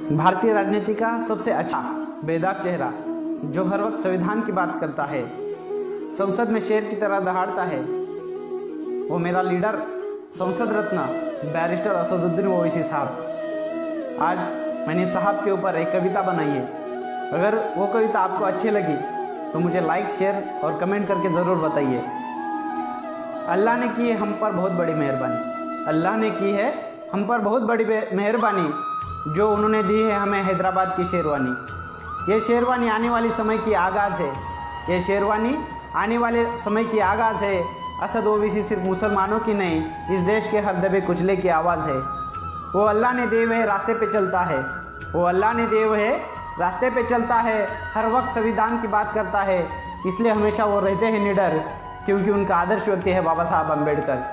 भारतीय राजनीति का सबसे अच्छा बेदाग चेहरा जो हर वक्त संविधान की बात करता है, संसद में शेर की तरह दहाड़ता है, वो मेरा लीडर संसद रत्न बैरिस्टर असदुद्दीन ओवैसी साहब। आज मैंने साहब के ऊपर एक कविता बनाई है। अगर वो कविता आपको अच्छी लगी तो मुझे लाइक, शेयर और कमेंट करके ज़रूर बताइए। अल्लाह ने की है हम पर बहुत बड़ी मेहरबानी, अल्लाह ने की है हम पर बहुत बड़ी मेहरबानी, जो उन्होंने दी है हमें हैदराबाद की शेरवानी। ये शेरवानी आने वाली समय की आगाज़ है, ये शेरवानी आने वाले समय की आगाज़ है। असद ओवैसी सिर्फ मुसलमानों की नहीं, इस देश के हर दबे कुचले की आवाज़ है। वो अल्लाह ने दिए हुए रास्ते पे चलता है, वो अल्लाह ने दिए हुए रास्ते पे चलता है, हर वक्त संविधान की बात करता है। इसलिए हमेशा वो रहते हैं निडर, क्योंकि उनका आदर्श व्यक्ति है बाबा साहब अम्बेडकर,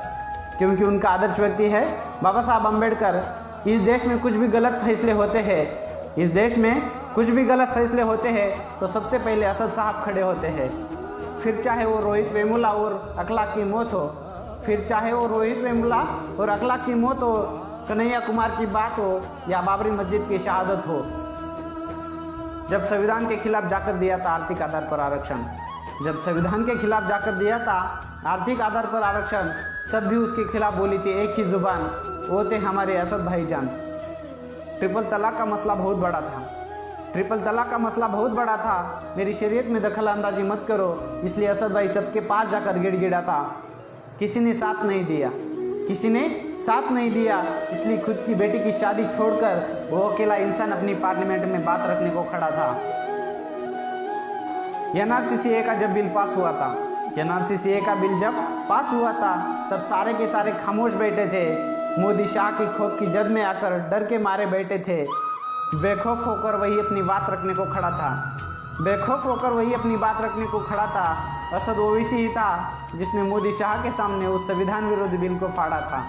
क्योंकि उनका आदर्श व्यक्ति है बाबा साहब अम्बेडकर। इस देश में कुछ भी गलत फैसले होते हैं, इस देश में कुछ भी गलत फैसले होते हैं तो सबसे पहले असद साहब खड़े होते हैं। फिर चाहे वो रोहित वेमुला और अखलाक की मौत हो, फिर चाहे वो रोहित वेमुला और अखलाक की मौत हो, कन्हैया कुमार की बात हो या बाबरी मस्जिद की शहादत हो। जब संविधान के खिलाफ जाकर दिया था आर्थिक आधार पर आरक्षण, जब संविधान के खिलाफ जाकर दिया था आर्थिक आधार पर आरक्षण, तब भी उसके खिलाफ बोली थी एक ही जुबान, वो थे हमारे असद भाईजान। ट्रिपल तलाक का मसला बहुत बड़ा था, ट्रिपल तलाक का मसला बहुत बड़ा था। मेरी शरीयत में दखल अंदाजी मत करो, इसलिए असद भाई सबके पास जाकर गिड़गिड़ा था। किसी ने साथ नहीं दिया, किसी ने साथ नहीं दिया, इसलिए खुद की बेटी की शादी छोड़कर वो अकेला इंसान अपनी पार्लियामेंट में बात रखने को खड़ा था। NRCCA का जब बिल पास हुआ था, NRCCA का बिल जब पास हुआ था, तब सारे के सारे खामोश बैठे थे। मोदी शाह की खोप की जद में आकर डर के मारे बैठे थे। बेखौफ होकर वही अपनी बात रखने को खड़ा था, बेखौफ होकर वही अपनी बात रखने को खड़ा था। असद ओवैसी ही था जिसने मोदी शाह के सामने उस संविधान विरोधी बिल को फाड़ा था।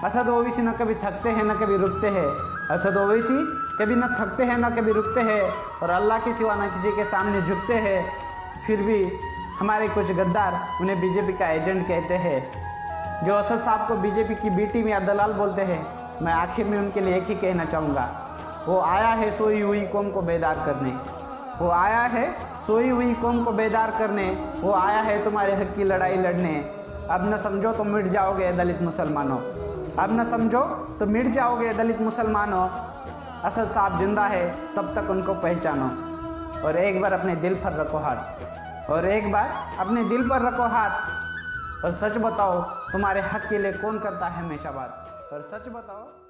असद ओवैसी न कभी थकते हैं न कभी रुकते हैं, असद ओवैसी कभी न थकते हैं न कभी रुकते हैं, और अल्लाह के सिवा न किसी के सामने झुकते हैं। फिर भी हमारे कुछ गद्दार उन्हें बीजेपी का एजेंट कहते हैं। जो असद साहब को बीजेपी की बी टीम या दलाल बोलते हैं, मैं आखिर में उनके लिए एक ही कहना चाहूँगा, वो आया है सोई हुई कौम को बेदार करने, वो आया है सोई हुई कौम को बेदार करने, वो आया है तुम्हारे हक की लड़ाई लड़ने। अब न समझो तो मिट जाओगे दलित मुसलमानों, अब न समझो तो मिट जाओगे दलित मुसलमानों। असद साहब जिंदा है तब तक उनको पहचानो, और एक बार अपने दिल पर रखो हाथ, और एक बार अपने दिल पर रखो हाथ, और सच बताओ तुम्हारे हक के लिए कौन करता है हमेशा बात, और सच बताओ।